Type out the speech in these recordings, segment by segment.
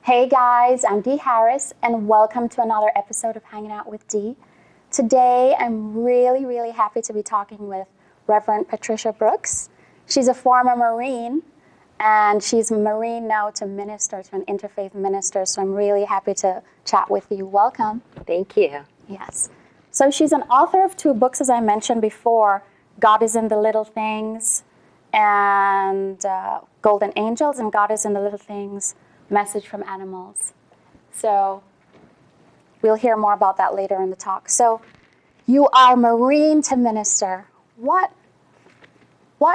Hey guys, I'm Dee Harris, and welcome to another episode of Hanging Out with Dee. Today, I'm really happy to be talking with Reverend Patricia Brooks. She's a former Marine, and she's a Marine now to minister, to an interfaith minister, so I'm really happy to chat with you. Welcome. Thank you. Yes. So she's an author of 2 books, as I mentioned before, God is in the Little Things, and Golden Angels, and God is in the Little Things, Message from Animals. So we'll hear more about that later in the talk. So you are Marine to minister. What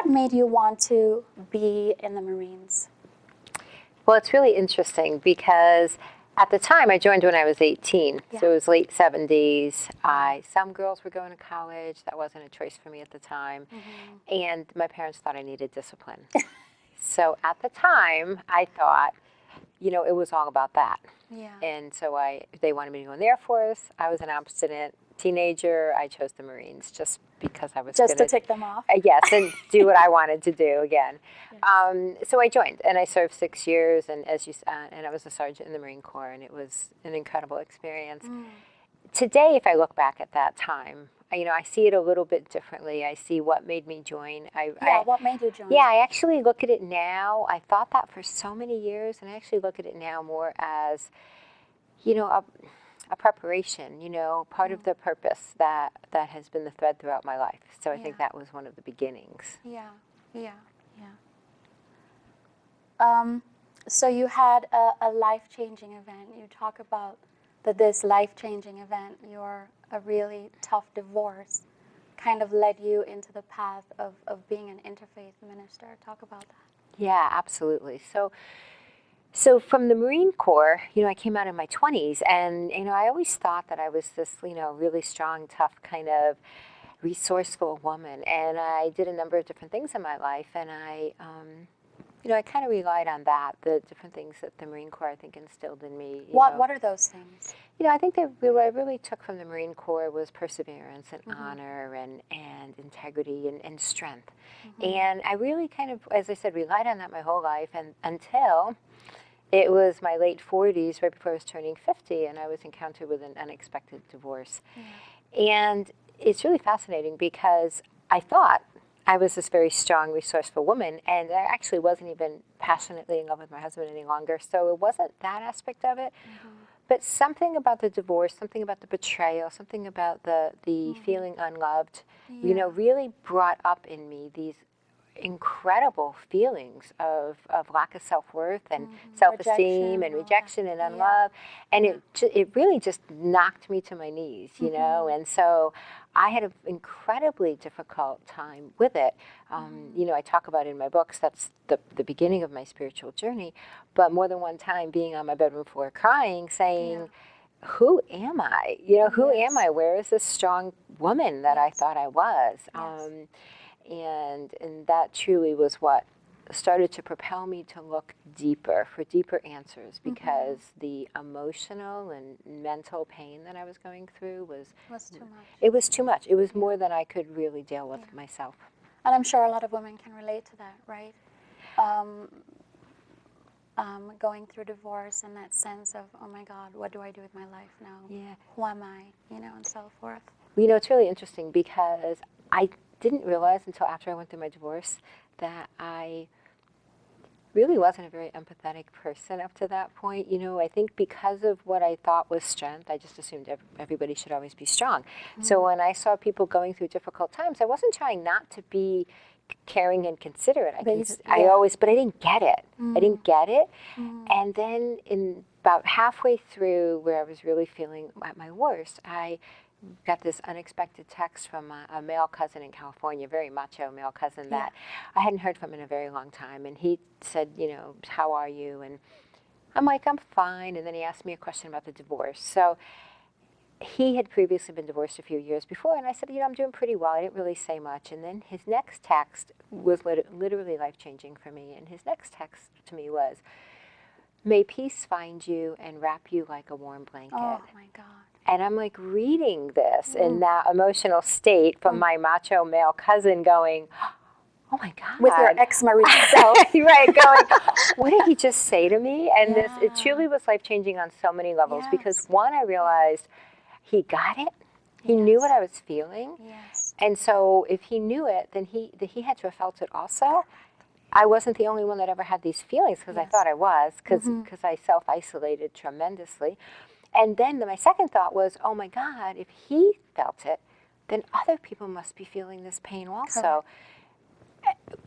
made you want to be in the Marines? Well, it's really interesting because at the time I joined when I was 18, so it was late 70s. Some girls were going to college. That wasn't a choice for me at the time. And my parents thought I needed discipline. So at the time, I thought, it was all about that. Yeah. And so they wanted me to go in the Air Force. I was an obstinate teenager. I chose the Marines just because I was just to tick them off. Yes, and do what I wanted to do again. So I joined, and I served 6 years, and and I was a sergeant in the Marine Corps, and it was an incredible experience. Today, if I look back at that time, I see it a little bit differently. I see what made me join. What made you join? Yeah, I actually look at it now. I thought that for so many years, and I actually look at it now more as, a preparation, part of the purpose that has been the thread throughout my life. So I think that was one of the beginnings. Yeah. So you had a life-changing event. You talk about this life-changing event, a really tough divorce, kind of led you into the path of being an interfaith minister. Talk about that. Yeah, absolutely. So from the Marine Corps, I came out in my 20s, and, I always thought that I was this, really strong, tough, kind of resourceful woman. And I did a number of different things in my life, and I kind of relied on that, the different things that the Marine Corps, I think, instilled in me. What are those things? I think that what I really took from the Marine Corps was perseverance and honor and integrity and strength. And I really kind of, as I said, relied on that my whole life, and until it was my late 40s, right before I was turning 50, and I was encountered with an unexpected divorce. And it's really fascinating because I thought I was this very strong, resourceful woman, and I actually wasn't even passionately in love with my husband any longer, so it wasn't that aspect of it. But something about the divorce, something about the betrayal, something about the feeling unloved, really brought up in me these incredible feelings of lack of self-worth and self-esteem and rejection and unlove. And it really just knocked me to my knees, and so I had an incredibly difficult time with it. I talk about it in my books, that's the beginning of my spiritual journey, but more than one time being on my bedroom floor crying, saying, who am I? Who am I? Where is this strong woman that I thought I was? And that truly was what started to propel me to look deeper, for deeper answers, because the emotional and mental pain that I was going through was too much. It was too much. It was more than I could really deal with myself. And I'm sure a lot of women can relate to that, right? Going through divorce and that sense of, oh my God, what do I do with my life now? Yeah. Who am I? And so forth. It's really interesting because I didn't realize until after I went through my divorce that I really wasn't a very empathetic person up to that point. I think because of what I thought was strength, I just assumed everybody should always be strong. So when I saw people going through difficult times, I wasn't trying not to be caring and considerate. But I didn't get it. I didn't get it. And then in about halfway through, where I was really feeling at my worst, I got this unexpected text from a male cousin in California, very macho male cousin that I hadn't heard from in a very long time. And he said, how are you? And I'm like, I'm fine. And then he asked me a question about the divorce. So he had previously been divorced a few years before, and I said, I'm doing pretty well. I didn't really say much. And then his next text was literally life-changing for me. And his next text to me was, may peace find you and wrap you like a warm blanket. Oh, my God. And I'm like reading this in that emotional state from my macho male cousin going, oh my God. With your ex-marine self. Right, going, what did he just say to me? And Yeah. it truly was life-changing on so many levels, because Yes. one, I realized he got it. He knew what I was feeling. Yes. And so if he knew it, then he had to have felt it also. I wasn't the only one that ever had these feelings, because I thought I was, because I self-isolated tremendously. And then my second thought was, oh my God, if he felt it, then other people must be feeling this pain also.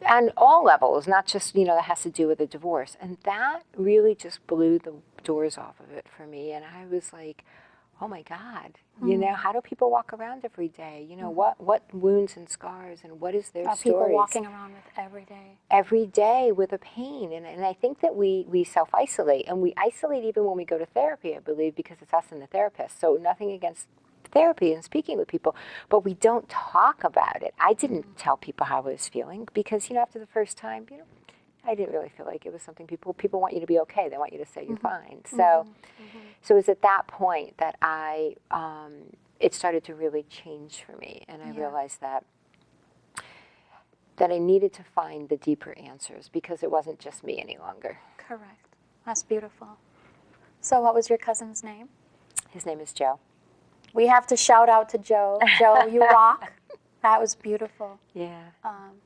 On all levels, not just, that has to do with a divorce. And that really just blew the doors off of it for me. And I was like, oh my God, how do people walk around every day? What wounds and scars, and what is their stories? People walking around with every day. Every day with a pain. And I think that we self-isolate, and we isolate even when we go to therapy, I believe, because it's us and the therapist. So nothing against therapy and speaking with people, but we don't talk about it. I didn't tell people how I was feeling, because, after the first time, I didn't really feel like it was something people want you to be okay. They want you to say you're fine. So it was at that point that it started to really change for me. And I realized that I needed to find the deeper answers, because it wasn't just me any longer. Correct. That's beautiful. So what was your cousin's name? His name is Joe. We have to shout out to Joe. Joe, you rock. That was beautiful. Yeah.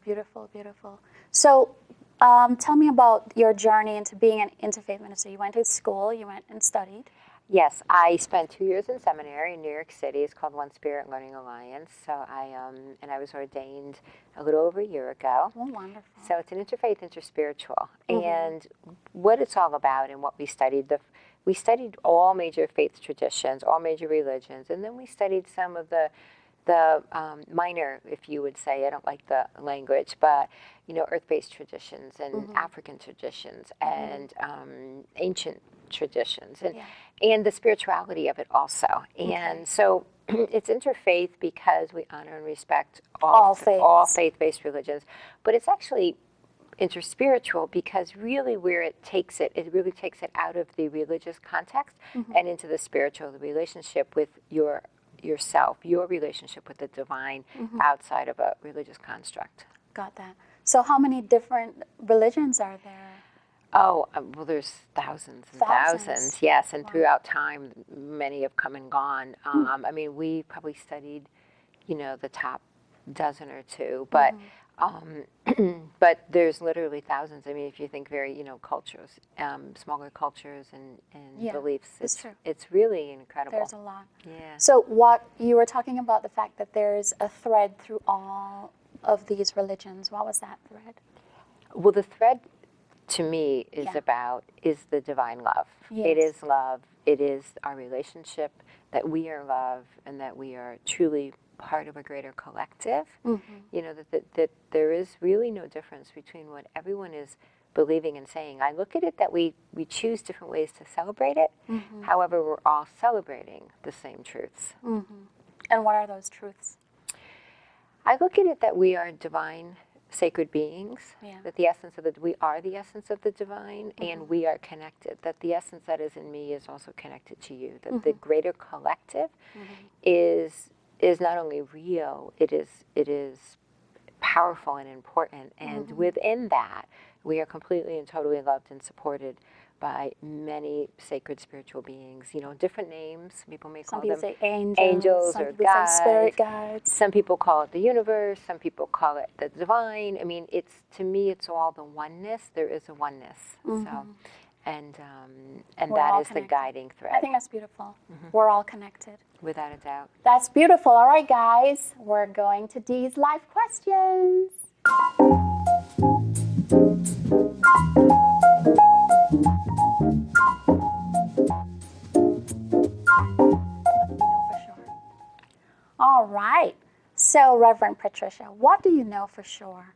Beautiful, beautiful. So tell me about your journey into being an interfaith minister. You went to school, you went and studied. Yes, I spent 2 years in seminary in New York City. It's called One Spirit Learning Alliance. So I was ordained a little over a year ago. Oh, wonderful. So it's an interfaith, interspiritual. And what it's all about and what we studied, we studied all major faith traditions, all major religions, and then we studied some of the minor, if you would say, I don't like the language, but, earth-based traditions and African traditions and ancient traditions and the spirituality of it also. And so it's interfaith because we honor and respect all faith-based religions, but it's actually interspiritual because really where it really takes it out of the religious context and into the spiritual, the relationship with yourself, your relationship with the divine outside of a religious construct. Got that. So how many different religions are there? Oh, well, there's thousands and thousands, yes, and throughout time, many have come and gone. I mean, we probably studied, the top dozen or two, but but there's literally thousands. I mean, if you think very, cultures, smaller cultures and beliefs, it's really incredible. There's a lot. Yeah. So what you were talking about, the fact that there's a thread through all of these religions. What was that thread? Well, the thread to me is the divine love. Yes. It is love. It is our relationship, that we are love and that we are truly part of a greater collective. That there is really no difference between what everyone is believing and saying. I look at it that we choose different ways to celebrate it. However, we're all celebrating the same truths. And what are those truths? I look at it that we are divine, sacred beings, that we are the essence of the divine, and we are connected, that the essence that is in me is also connected to you, that the greater collective is not only real, it is powerful and important, and within that, we are completely and totally loved and supported by many sacred spiritual beings. Different names. People may call them say angels or people guides. Say spirit guides. Some people call it the universe. Some people call it the divine. I mean, to me, it's all the oneness. There is a oneness. So, and that is the guiding thread. I think that's beautiful. We're all connected. Without a doubt. That's beautiful. All right, guys, we're going to Dee's live questions. All right. So, Reverend Patricia, what do you know for sure?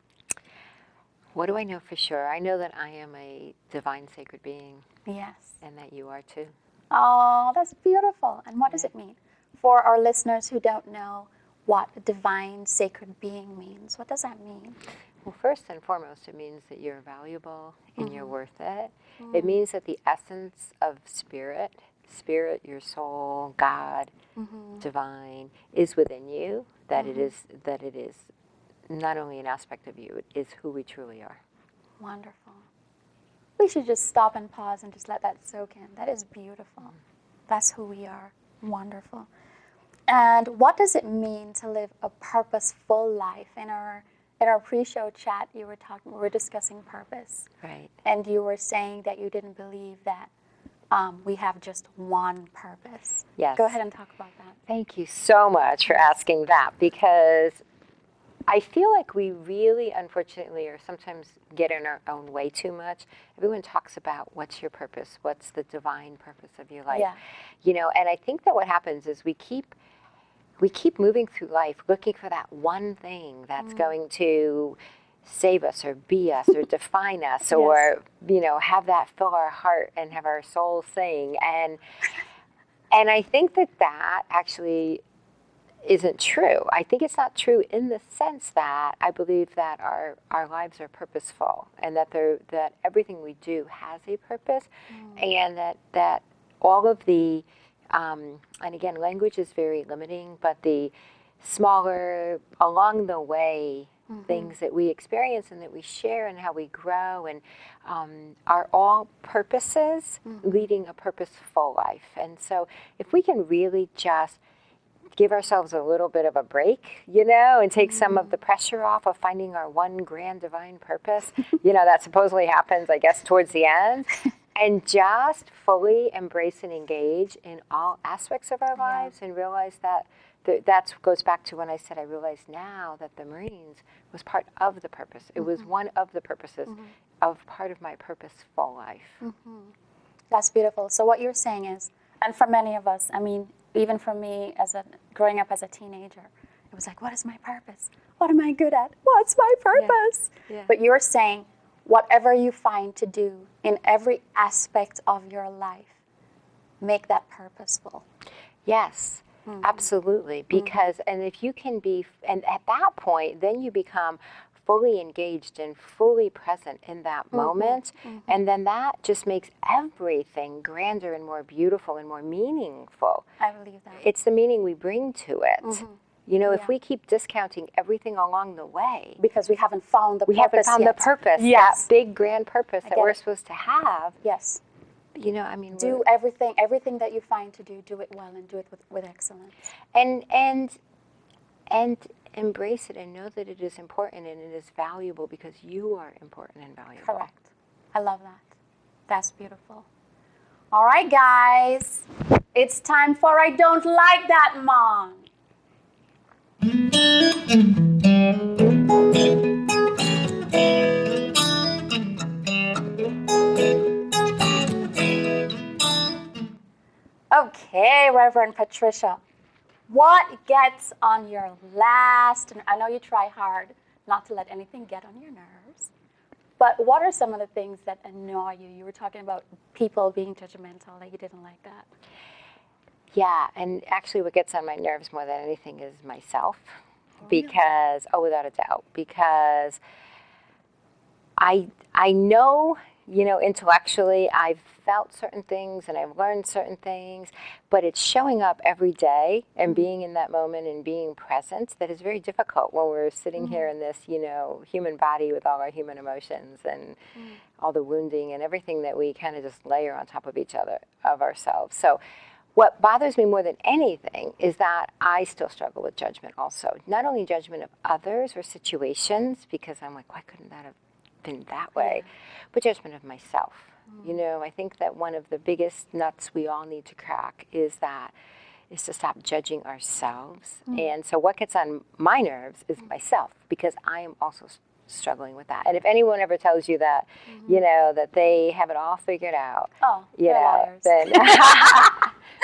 What do I know for sure? I know that I am a divine sacred being. Yes. And that you are too. Oh, that's beautiful. And what does it mean? For our listeners who don't know what a divine sacred being means, what does that mean? Well, first and foremost, it means that you're valuable and you're worth it. It means that the essence of spirit, your soul, God, divine, is within you, that it is not only an aspect of you, it is who we truly are. Wonderful. We should just stop and pause and just let that soak in. That is beautiful. That's who we are. Wonderful. And what does it mean to live a purposeful life? In our pre-show chat, we were discussing purpose. Right. And you were saying that you didn't believe that we have just one purpose. Yes. Go ahead and talk about that. Thank you so much for asking that, because I feel like we really, unfortunately, or sometimes get in our own way too much. Everyone talks about what's your purpose, what's the divine purpose of your life. Yeah. And I think that what happens is we keep moving through life looking for that one thing that's going to save us or be us or define us or, have that fill our heart and have our soul sing. And I think that actually isn't true. I think it's not true in the sense that I believe that our lives are purposeful and that everything we do has a purpose, and that all of the and again, language is very limiting, but the smaller along the way things that we experience and that we share and how we grow and are all purposes leading a purposeful life. And so if we can really just give ourselves a little bit of a break, and take some of the pressure off of finding our one grand divine purpose, that supposedly happens, I guess, towards the end, and just fully embrace and engage in all aspects of our lives and realize that goes back to when I said I realize now that the Marines was part of the purpose. It was one of the purposes of part of my purposeful life. That's beautiful. So what you're saying is, and for many of us, I mean, even for me, growing up as a teenager, it was like, what is my purpose? What am I good at? What's my purpose? Yeah. But you're saying, whatever you find to do in every aspect of your life, make that purposeful. Yes, absolutely. Because, and if you can and at that point, then you become fully engaged and fully present in that moment. And then that just makes everything grander and more beautiful and more meaningful. I believe that. It's the meaning we bring to it. If we keep discounting everything along the way. Because we haven't found the purpose the purpose, yes. that big grand purpose that we're supposed to have. Yes. Do everything that you find to do it well and do it with excellence. And embrace it and know that it is important and it is valuable because you are important and valuable. Correct. I love that. That's beautiful. All right, guys. It's time for I Don't Like That, Mom. Okay, Reverend Patricia. What gets on your last, and I know you try hard not to let anything get on your nerves, but what are some of the things that annoy you? You were talking about people being judgmental, that you didn't like that. Yeah, and actually what gets on my nerves more than anything is myself. Because, without a doubt, because I know, intellectually I've felt certain things and I've learned certain things, but it's showing up every day and being in that moment and being present that is very difficult when we're sitting here in this, human body with all our human emotions and all the wounding and everything that we kind of just layer on top of each other, of ourselves. So what bothers me more than anything is that I still struggle with judgment also. Not only judgment of others or situations, because I'm like, why couldn't that have been that way? But judgment of myself. I think that one of the biggest nuts we all need to crack is to stop judging ourselves. And so what gets on my nerves is myself, because I am also struggling with that. And if anyone ever tells you that, that they have it all figured out, then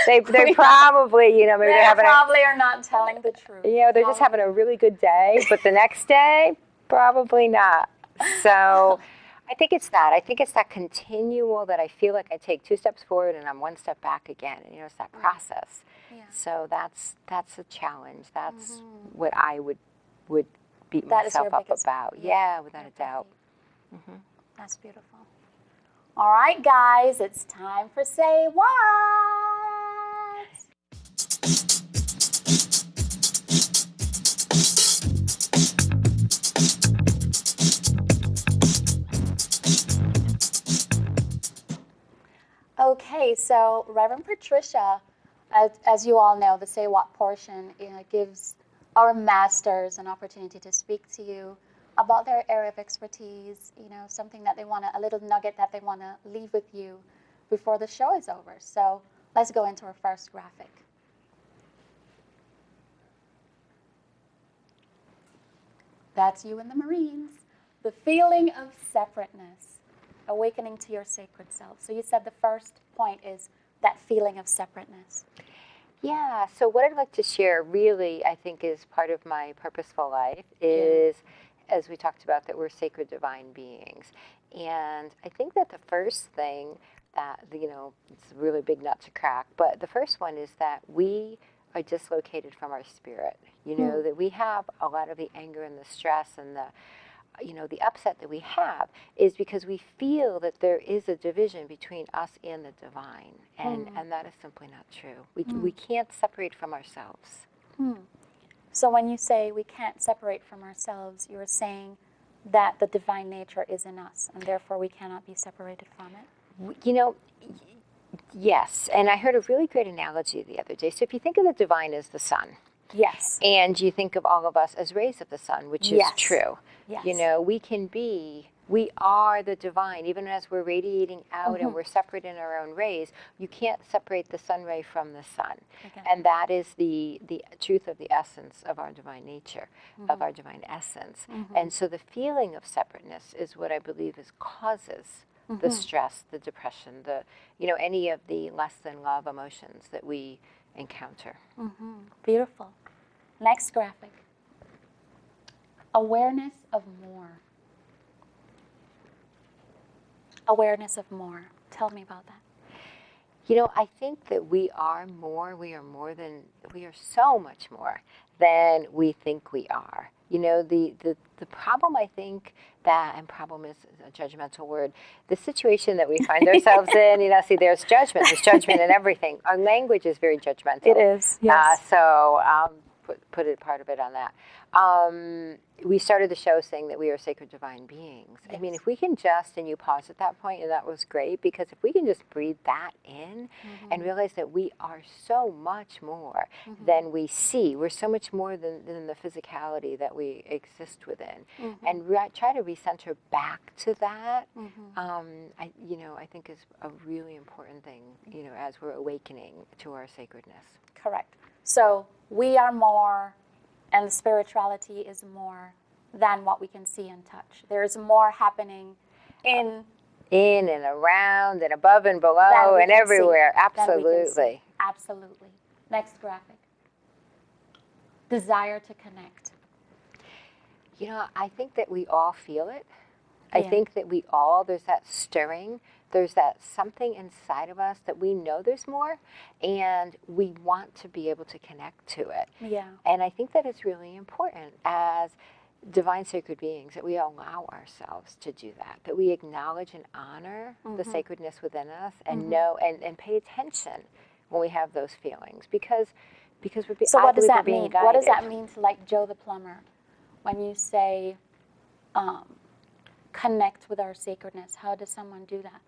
they probably, maybe they're probably are not telling the truth. They're just having a really good day, but the next day, probably not. So I think it's that. I think it's that continual that I feel like I take 2 steps forward and I'm 1 step back again. And, it's that process. Yeah. So that's a challenge. That's what I would beat myself up about. Yeah, without a doubt. That's beautiful. All right, guys, it's time for Say What? Okay, so Reverend Patricia, as you all know, the Say What portion gives our masters an opportunity to speak to you about their area of expertise, something that they want to, a little nugget that they want to leave with you before the show is over. So let's go into our first graphic. That's you in the Marines. The feeling of separateness, awakening to your sacred self. So you said the first point is that feeling of separateness. Yeah, so what I'd like to share really, I think, is part of my purposeful life is, as we talked about, that we're sacred divine beings. And I think that the first thing that, it's a really big nut to crack, but the first one is that we are dislocated from our spirit. That we have a lot of the anger and the stress and the upset that we have is because we feel that there is a division between us and the divine, and that is simply not true. We can't separate from ourselves. So when you say we can't separate from ourselves, you're saying that the divine nature is in us, and therefore we cannot be separated from it? Yes, and I heard a really great analogy the other day. So if you think of the divine as the sun, yes, and you think of all of us as rays of the sun, which is true. Yes. We are the divine, even as we're radiating out and we're separate in our own rays. You can't separate the sun ray from the sun. Okay. And that is the truth of the essence of our divine nature, of our divine essence. And so the feeling of separateness is what I believe causes the stress, the depression, any of the less than love emotions that we encounter. Beautiful. Next graphic. Awareness of more. Awareness of more. Tell me about that. I think that we are so much more than we think we are. The problem, I think, and problem is a judgmental word, the situation that we find ourselves in, there's judgment in everything. Our language is very judgmental. It is, yes. So put a part of it on that. We started the show saying that we are sacred divine beings. Yes. I mean, if we can just, and you paused at that point, and that was great, because if we can just breathe that in and realize that we are so much more than we see, we're so much more than the physicality that we exist within, and try to recenter back to that, I think is a really important thing, as we're awakening to our sacredness. Correct. So we are more, and the spirituality is more than what we can see and touch. There's more happening in and around and above and below and everywhere. Absolutely. Absolutely. Next graphic. Desire to connect. I think that we all feel it. I think that there's that stirring, there's that something inside of us that we know there's more, and we want to be able to connect to it. Yeah. And I think that it's really important as divine sacred beings that we allow ourselves to do that we acknowledge and honor the sacredness within us and know and pay attention when we have those feelings because we're So what does that mean? Guided. What does that mean to like Joe the plumber when you say connect with our sacredness? How does someone do that?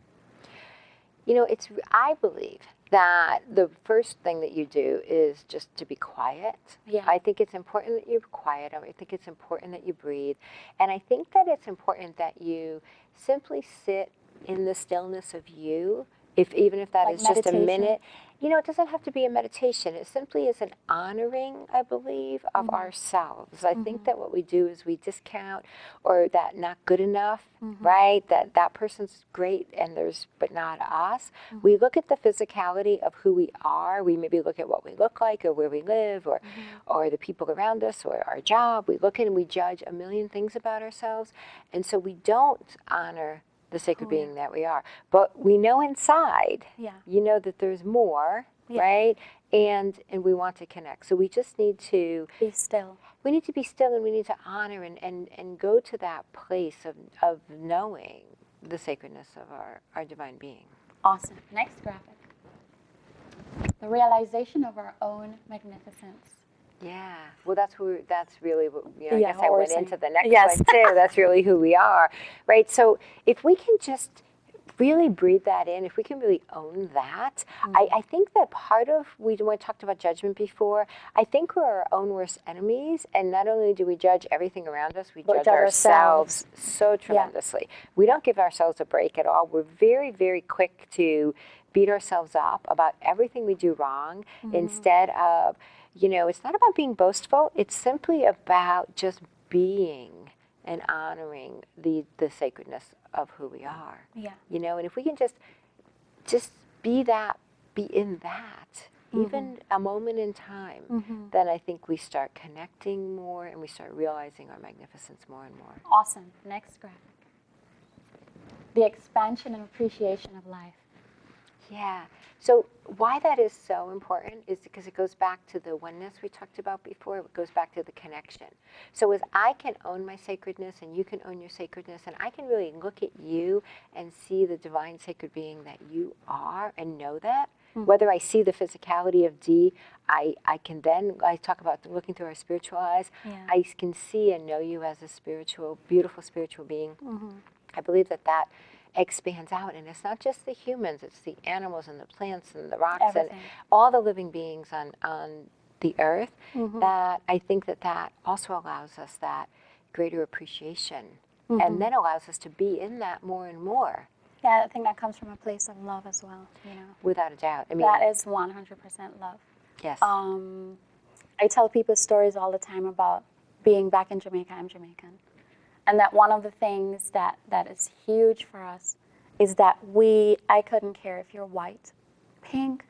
I believe that the first thing that you do is just to be quiet. Yeah. I think it's important that you're quiet. I think it's important that you breathe. And I think that it's important that you simply sit in the stillness of you, even if that like is meditation. Just a minute. It doesn't have to be a meditation. It simply is an honoring, I believe, of ourselves. I think that what we do is we discount or that not good enough, right? That person's great but not us. We look at the physicality of who we are. We maybe look at what we look like or where we live or the people around us or our job. We look at and we judge a million things about ourselves. And so we don't honor the sacred being that we are. But we know inside, that there's more, right? And we want to connect. So we just need to be still. We need to be still and we need to honor and go to that place of knowing the sacredness of our divine being. Awesome. Next graphic. The realization of our own magnificence. Yeah. Well, that's really what, I guess what I we're went saying. into the next one too. That's really who we are, right? So if we can just really breathe that in, if we can really own that, I think that part of, when we talked about judgment before, I think we're our own worst enemies, and not only do we judge everything around us, we judge ourselves so tremendously. We don't give ourselves a break at all. We're very, very quick to beat ourselves up about everything we do wrong, instead of, it's not about being boastful, it's simply about just being and honoring the sacredness of who we are. Yeah. And if we can just be in that, even a moment in time, then I think we start connecting more and we start realizing our magnificence more and more. Awesome. Next graphic. The expansion and appreciation of life. Yeah. So why that is so important is because it goes back to the oneness we talked about before. It goes back to the connection. So as I can own my sacredness and you can own your sacredness, and I can really look at you and see the divine sacred being that you are and know that, whether I see the physicality of Dee, I can then, I talk about looking through our spiritual eyes, I can see and know you as a spiritual, beautiful spiritual being. I believe that expands out, and it's not just the humans, it's the animals and the plants and the rocks and all the living beings on the earth, that I think that also allows us that greater appreciation, and then allows us to be in that more and more. Yeah, I think that comes from a place of love as well, Without a doubt. I mean, that is 100% love. Yes. I tell people stories all the time about being back in Jamaica. I'm Jamaican. And that one of the things that is huge for us is that I couldn't care if you're white, pink,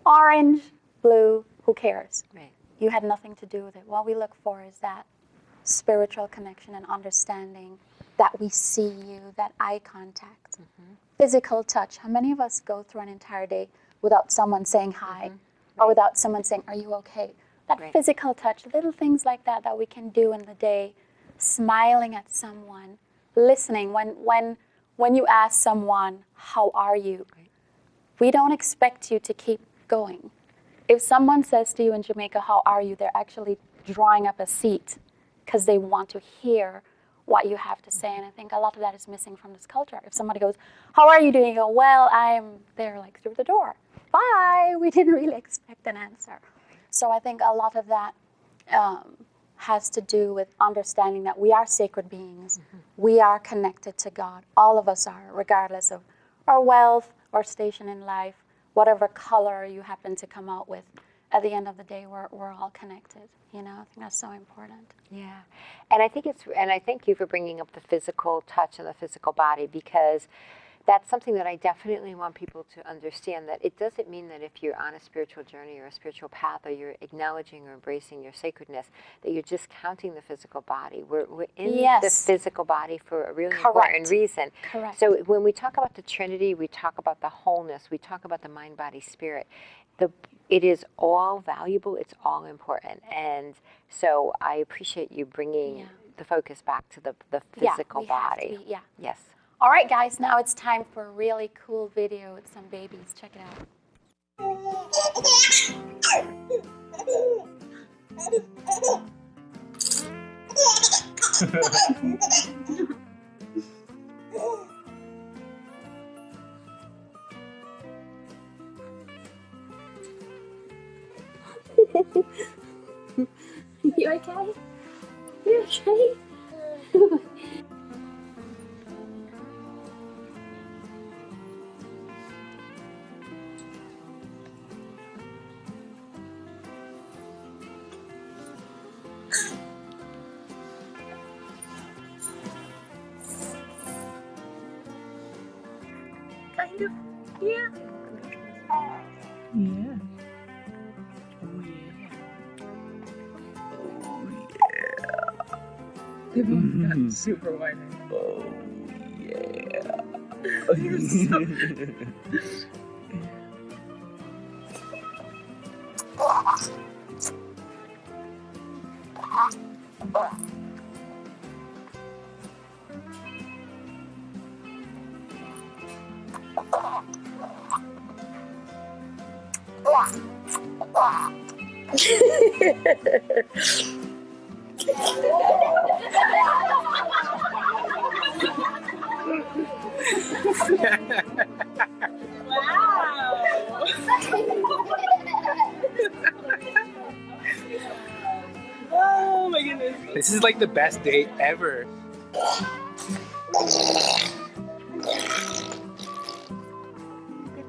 orange, blue, who cares? Right. You had nothing to do with it. What we look for is that spiritual connection and understanding, that we see you, that eye contact, physical touch. How many of us go through an entire day without someone saying hi, or without someone saying, are you okay? That physical touch, little things like that we can do in the day, smiling at someone, listening. When you ask someone, how are you? We don't expect you to keep going. If someone says to you in Jamaica, how are you? They're actually drawing up a seat because they want to hear what you have to say. And I think a lot of that is missing from this culture. If somebody goes, how are you doing? You go, well, I'm there, like through the door. Bye. We didn't really expect an answer. So I think a lot of that has to do with understanding that we are sacred beings. We are connected to God. All of us are, regardless of our wealth or station in life, whatever color you happen to come out with. At the end of the day, we're all connected. I think that's so important. Yeah, and I thank you for bringing up the physical touch and the physical body, because that's something that I definitely want people to understand, that it doesn't mean that if you're on a spiritual journey or a spiritual path, or you're acknowledging or embracing your sacredness, that you're just counting the physical body. We're in the physical body for a really important reason. Correct. So when we talk about the Trinity, we talk about the wholeness, we talk about the mind, body, spirit. It is all valuable, it's all important. And so I appreciate you bringing the focus back to the physical body. Yes. All right, guys, now it's time for a really cool video with some babies. Check it out. You okay? You okay? Kind of, yeah. Yeah. They've both got super wide. Oh, yeah. You're so... Wow. Oh my goodness. This is like the best date ever.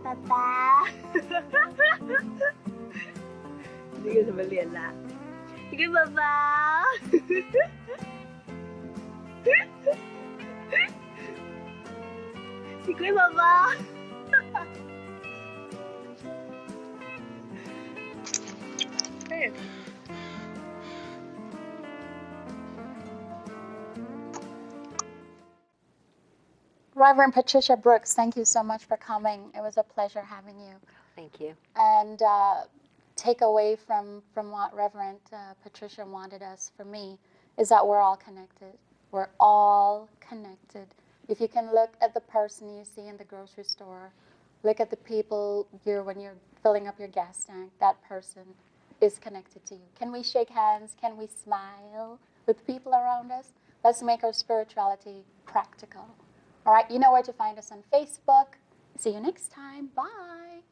Papa. 呢個什麼臉啦？你個爸爸。你個爸爸。Hey. Reverend Patricia Brooks, thank you so much for coming. It was a pleasure having you. Thank you. And take away from what Reverend Patricia wanted us, for me, is that we're all connected. We're all connected. If you can look at the person you see in the grocery store, look at the people when you're filling up your gas tank, that person is connected to you. Can we shake hands? Can we smile with people around us? Let's make our spirituality practical. All right, you know where to find us on Facebook. See you next time. Bye.